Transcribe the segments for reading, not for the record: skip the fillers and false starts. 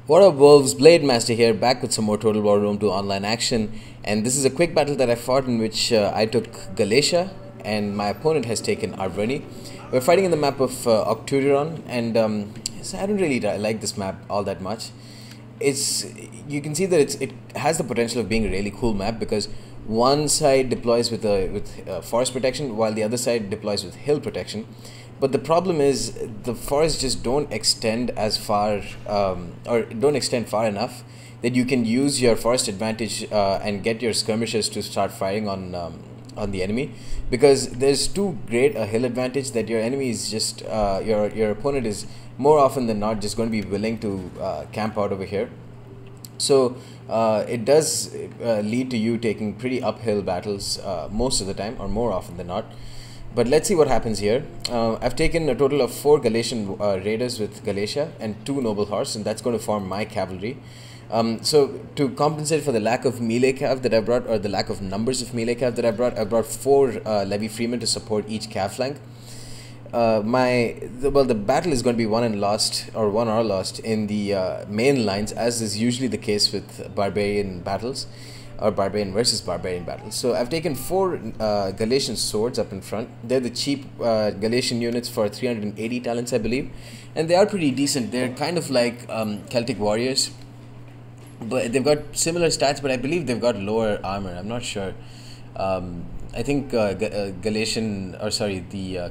What up, Wolves? Blade Master here, back with some more Total War Rome 2 online action. And this is a quick battle that I fought in which I took Galatia and my opponent has taken Arverni. We're fighting in the map of Octurion, and so I don't really like this map all that much. You can see that it has the potential of being a really cool map because one side deploys with forest protection while the other side deploys with hill protection. But the problem is the forests just don't extend as far or don't extend far enough that you can use your forest advantage and get your skirmishers to start firing on the enemy, because there's too great a hill advantage that your enemy is just your opponent is more often than not just going to be willing to camp out over here. So it does lead to you taking pretty uphill battles most of the time, or more often than not. But let's see what happens here. I've taken a total of 4 Galatian raiders with Galatia and 2 noble horse, and that's going to form my cavalry. So to compensate for the lack of melee cav that I brought, or the lack of numbers of melee cav that I brought 4 levy freemen to support each cav flank. The battle is going to be won or lost in the main lines, as is usually the case with barbarian battles, or barbarian versus barbarian battles. So I've taken 4 Galatian swords up in front. They're the cheap Galatian units for 380 talents, I believe, and they are pretty decent. They're kind of like Celtic warriors, but they've got similar stats, but I believe they've got lower armor. I'm not sure. I think the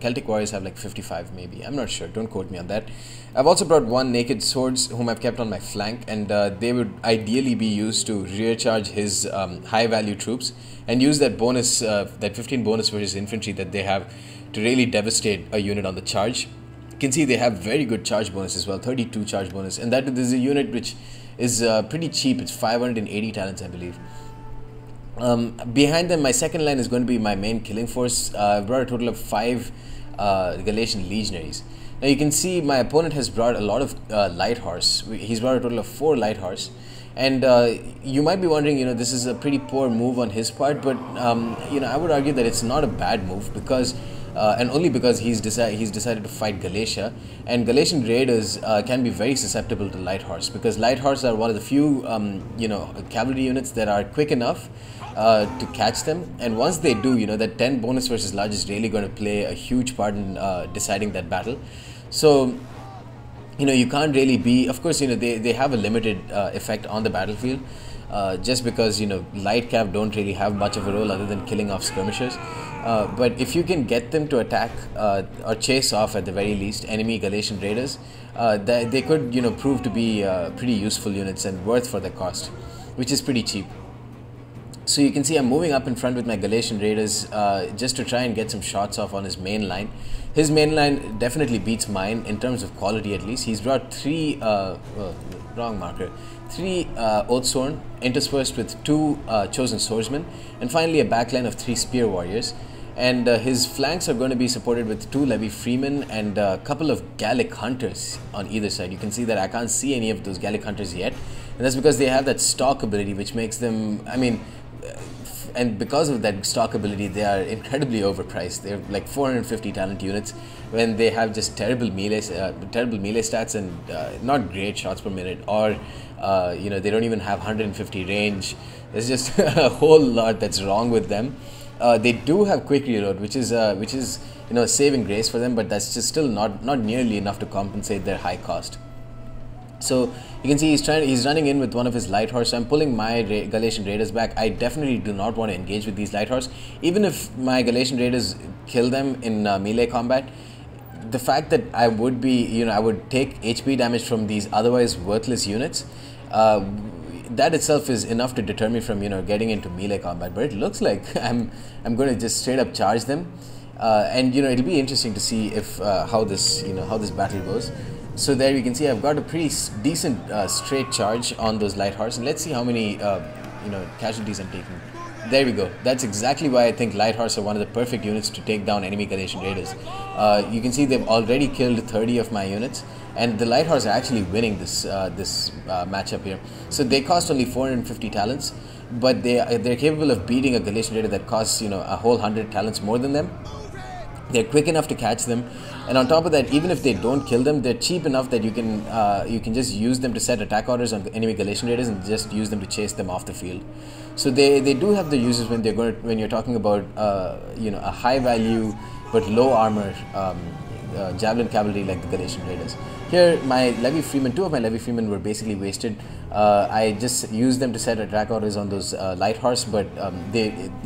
Celtic warriors have like 55 maybe. I'm not sure. Don't quote me on that. I've also brought 1 naked swords whom I've kept on my flank, and they would ideally be used to rear charge his high value troops and use that bonus, that 15 bonus versus infantry that they have to really devastate a unit on the charge. You can see they have very good charge bonus as well, 32 charge bonus, and this is a unit which is pretty cheap. It's 580 talents, I believe. Behind them, my second line is going to be my main killing force. I've brought a total of 5 Galatian legionaries. Now you can see my opponent has brought a lot of light horse. He's brought a total of 4 light horse, and you might be wondering, this is a pretty poor move on his part, but I would argue that it's not a bad move, because and only because he's decided to fight Galatia, and Galatian raiders can be very susceptible to light horse, because light horse are one of the few cavalry units that are quick enough to catch them, and once they do, that 10 bonus versus large is really going to play a huge part in deciding that battle. So you can't really be, of course, they have a limited effect on the battlefield, just because light cav don't really have much of a role other than killing off skirmishers. But if you can get them to attack or chase off, at the very least, enemy Galatian raiders, they could prove to be pretty useful units and worth for the cost, which is pretty cheap. So you can see I'm moving up in front with my Galatian raiders just to try and get some shots off on his main line. His main line definitely beats mine in terms of quality, at least. He's brought 3 Oathsworn interspersed with 2 chosen swordsmen, and finally a backline of 3 spear warriors. And his flanks are going to be supported with 2 levy freemen and a couple of Gallic hunters on either side. You can see that I can't see any of those Gallic hunters yet, and that's because they have that stalk ability, which makes them, and because of that stock ability, they are incredibly overpriced. They're like 450 talent units when they have just terrible melee stats and not great shots per minute, or they don't even have 150 range. There's just a whole lot that's wrong with them. They do have quick reload, which is a saving grace for them, but that's just still not nearly enough to compensate their high cost. So you can see he's running in with one of his light horse. So I'm pulling my Galatian raiders back. I definitely do not want to engage with these light horse, even if my Galatian raiders kill them in melee combat. The fact that I would be, I would take HP damage from these otherwise worthless units, that itself is enough to deter me from getting into melee combat. But it looks like I'm going to just straight up charge them, and it'll be interesting to see if how this battle goes. So there you can see I've got a pretty decent straight charge on those light horse, and let's see how many casualties I'm taking. There we go. That's exactly why I think light horse are one of the perfect units to take down enemy Galatian raiders. You can see they've already killed 30 of my units, and the light horse are actually winning this matchup here. So they cost only 450 talents, but they're capable of beating a Galatian raider that costs a whole 100 talents more than them. They're quick enough to catch them, and on top of that, even if they don't kill them, they're cheap enough that you can just use them to set attack orders on enemy Galatian raiders and just use them to chase them off the field. So they do have the uses when you're talking about a high value but low armor javelin cavalry like the Galatian raiders. Here, my levy freemen, two of my levy freemen were basically wasted. I just used them to set attack orders on those light horse, but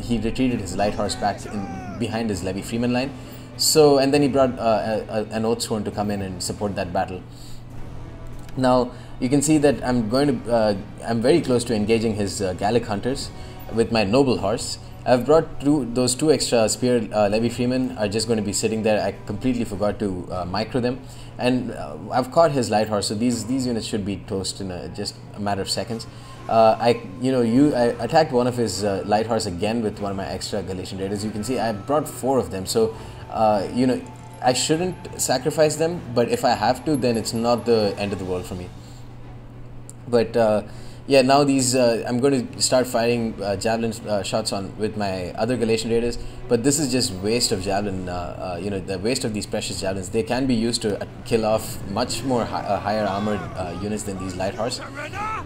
he retreated his light horse back behind his levy freeman line. So, and then he brought an Oathsworn to come in and support that battle. Now, you can see that I'm very close to engaging his Gallic hunters with my noble horse. I've brought those two extra spear levy freemen are just going to be sitting there. I completely forgot to micro them, and I've caught his light horse. So these units should be toast in just a matter of seconds. I attacked one of his light horse again with one of my extra Galatian raiders. You can see I brought 4 of them. So I shouldn't sacrifice them, but if I have to, then it's not the end of the world for me. But yeah, now these I'm going to start firing javelin shots with my other Galatian raiders, but this is just waste of javelin. The waste of these precious javelins. They can be used to kill off much more higher armored units than these light horse.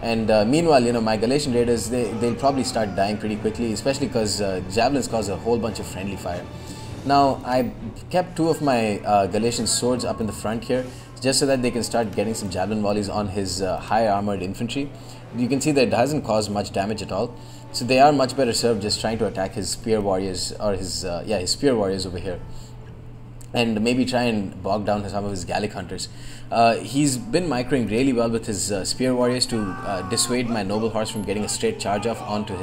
And meanwhile, my Galatian raiders they'll probably start dying pretty quickly, especially because javelins cause a whole bunch of friendly fire. Now I kept 2 of my Galatian swords up in the front here, just so that they can start getting some javelin volleys on his high armored infantry. You can see that it hasn't caused much damage at all, so they are much better served just trying to attack his spear warriors, or his spear warriors over here, and maybe try and bog down some of his Gallic hunters. He's been microing really well with his spear warriors to dissuade my noble horse from getting a straight charge off onto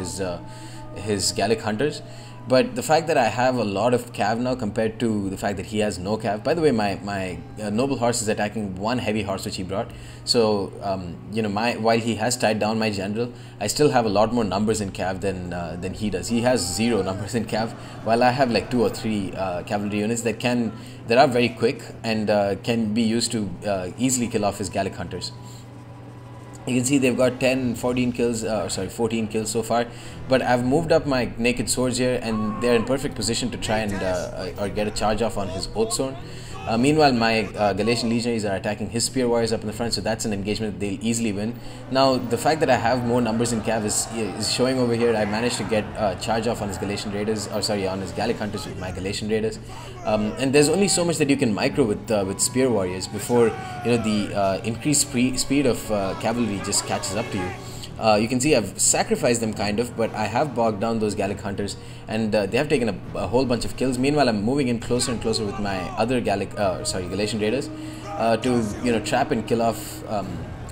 his Gallic hunters. But the fact that I have a lot of cav now compared to the fact that he has no cav. By the way, my noble horse is attacking 1 heavy horse which he brought. So while he has tied down my general, I still have a lot more numbers in cav than he does. He has 0 numbers in cav, while I have like 2 or 3 cavalry units that are very quick and can be used to easily kill off his Gallic hunters. You can see they've got 14 kills so far, but I've moved up my naked swords here, and they're in perfect position to try and or get a charge off on his Oathsworn. Meanwhile, my Galatian legionaries are attacking his spear warriors up in the front, so that's an engagement that they'll easily win. Now, the fact that I have more numbers in cav is showing over here. I managed to get a charge off on his Galatian raiders, on his Gallic hunters with my Galatian raiders. And there's only so much that you can micro with spear warriors before the increased speed of cavalry just catches up to you. You can see I've sacrificed them kind of, but I have bogged down those Gallic hunters, and they have taken a whole bunch of kills. Meanwhile, I'm moving in closer and closer with my other Galatian raiders to trap and kill off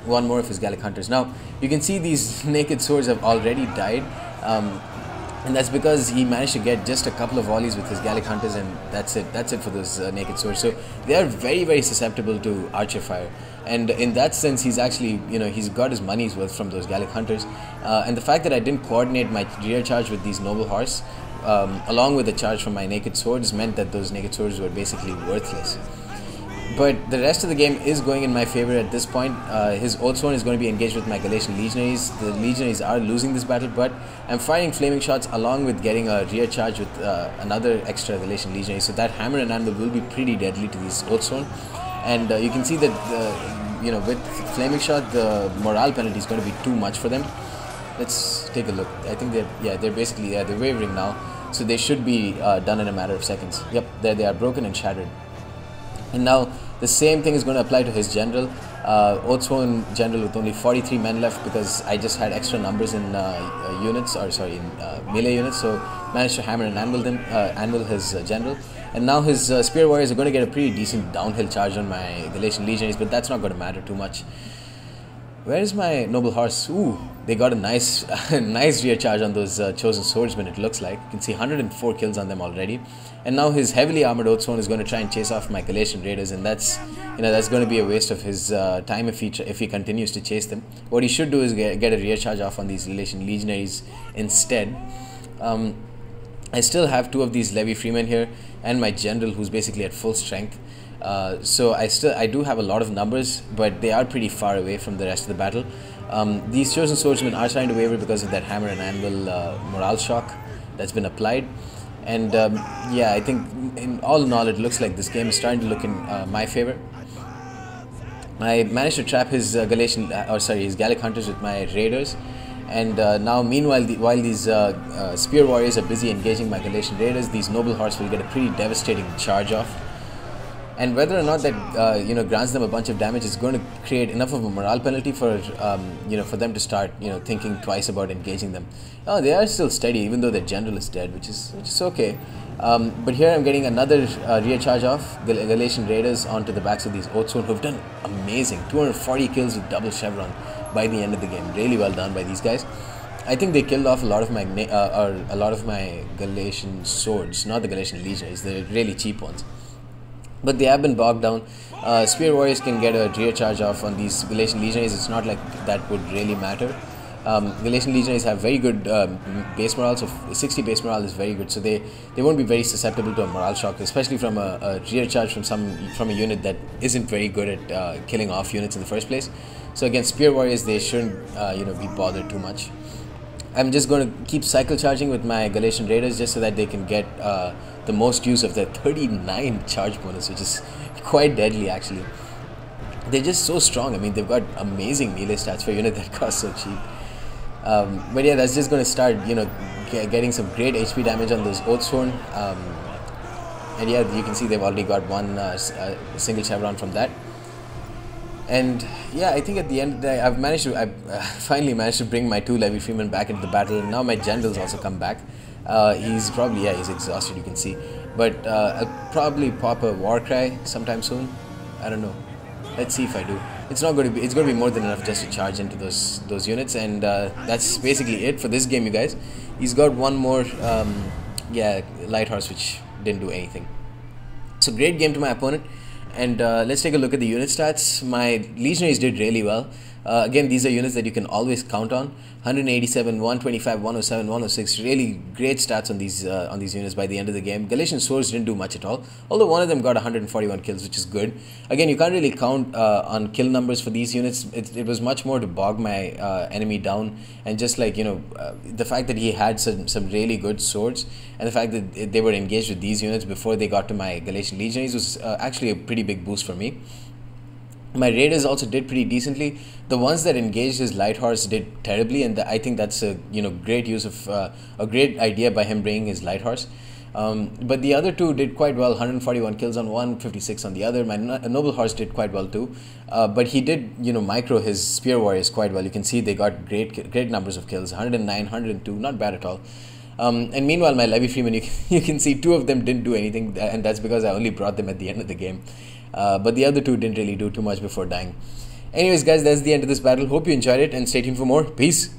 one more of his Gallic hunters. Now you can see these naked swords have already died, and that's because he managed to get just a couple of volleys with his Gallic hunters, and that's it for those naked swords. So they are very, very susceptible to archer fire. And in that sense, he's actually, he's got his money's worth from those Gallic hunters. And the fact that I didn't coordinate my rear charge with these noble horse, along with the charge from my naked swords, meant that those naked swords were basically worthless. But the rest of the game is going in my favor at this point. His Oathsworn is going to be engaged with my Galatian legionaries. The legionaries are losing this battle, but I'm firing flaming shots along with getting a rear charge with another extra Galatian legionary. So that hammer and anvil will be pretty deadly to these Oathsworn. And you can see that with flaming shot, the morale penalty is going to be too much for them. Let's take a look. I think they're basically they're wavering now, so they should be done in a matter of seconds. Yep, there they are, broken and shattered. And now the same thing is going to apply to his general, Oathsworn general with only 43 men left, because I just had extra numbers in melee units, so managed to hammer and anvil his general. And now his spear warriors are going to get a pretty decent downhill charge on my Galatian legionaries, but that's not going to matter too much. Where is my noble horse? Ooh, they got a nice nice rear charge on those chosen swordsmen, it looks like. You can see 104 kills on them already. And now his heavily armored Oathsworn is going to try and chase off my Galatian raiders, and that's going to be a waste of his time if he continues to chase them. What he should do is get a rear charge off on these Galatian legionaries instead. I still have 2 of these levy freemen here, and my general who's basically at full strength. So I do have a lot of numbers, but they are pretty far away from the rest of the battle. These chosen swordsmen are trying to waver because of that hammer and anvil morale shock that's been applied. And yeah, I think in all, it looks like this game is starting to look in my favor. I managed to trap his his Gallic hunters with my raiders, and now meanwhile, while these spear warriors are busy engaging my Galatian raiders, these noble horse will get a pretty devastating charge off. And whether or not that grants them a bunch of damage is going to create enough of a morale penalty for for them to start thinking twice about engaging them. Oh, they are still steady even though their general is dead, which is okay. But here I'm getting another rear charge off Galatian raiders onto the backs of these Oathsworn, who've done amazing 240 kills with double chevron by the end of the game. Really well done by these guys. I think they killed off a lot of my Galatian swords, not the Galatian legionaries, the really cheap ones. But they have been bogged down. Spear warriors can get a rear charge off on these Galatian legionaries. It's not like that would really matter. Galatian legionaries have very good base morale, so 60 base morale is very good. So they won't be very susceptible to a morale shock, especially from a rear charge from a unit that isn't very good at killing off units in the first place. So against spear warriors, they shouldn't be bothered too much. I'm just going to keep cycle charging with my Galatian raiders just so that they can get the most use of their 39 charge bonus, which is quite deadly actually. They're just so strong. I mean, they've got amazing melee stats for a unit that costs so cheap. But yeah, that's just going to start getting some great HP damage on those Oathsworn. And yeah, you can see they've already got one single chevron from that. And yeah, I think at the end of the day, I finally managed to bring my 2 levy freemen back into the battle. And now my generals also come back. He's exhausted, you can see. But I'll probably pop a war cry sometime soon. I don't know. Let's see if I do. It's going to be more than enough just to charge into those units, and that's basically it for this game, you guys. He's got one more light horse, which didn't do anything. So great game to my opponent. And let's take a look at the unit stats. My legionaries did really well. Again, these are units that you can always count on. 187, 125, 107, 106. Really great stats on these units by the end of the game. Galatian swords didn't do much at all, although one of them got 141 kills, which is good. Again, you can't really count on kill numbers for these units. It was much more to bog my enemy down, and just like the fact that he had some really good swords, and the fact that they were engaged with these units before they got to my Galatian legionaries was actually a pretty big boost for me. My raiders also did pretty decently. The ones that engaged his light horse did terribly, and I think that's a great use of a great idea by him bringing his light horse. But the other two did quite well. 141 kills on one, 56 on the other. My noble horse did quite well too, but he did micro his spear warriors quite well. You can see they got great numbers of kills. 109, 102, not bad at all. And meanwhile, my levy freemen, you can see 2 of them didn't do anything, and that's because I only brought them at the end of the game. But the other 2 didn't really do too much before dying. Anyways, guys, that's the end of this battle. Hope you enjoyed it, and stay tuned for more. Peace.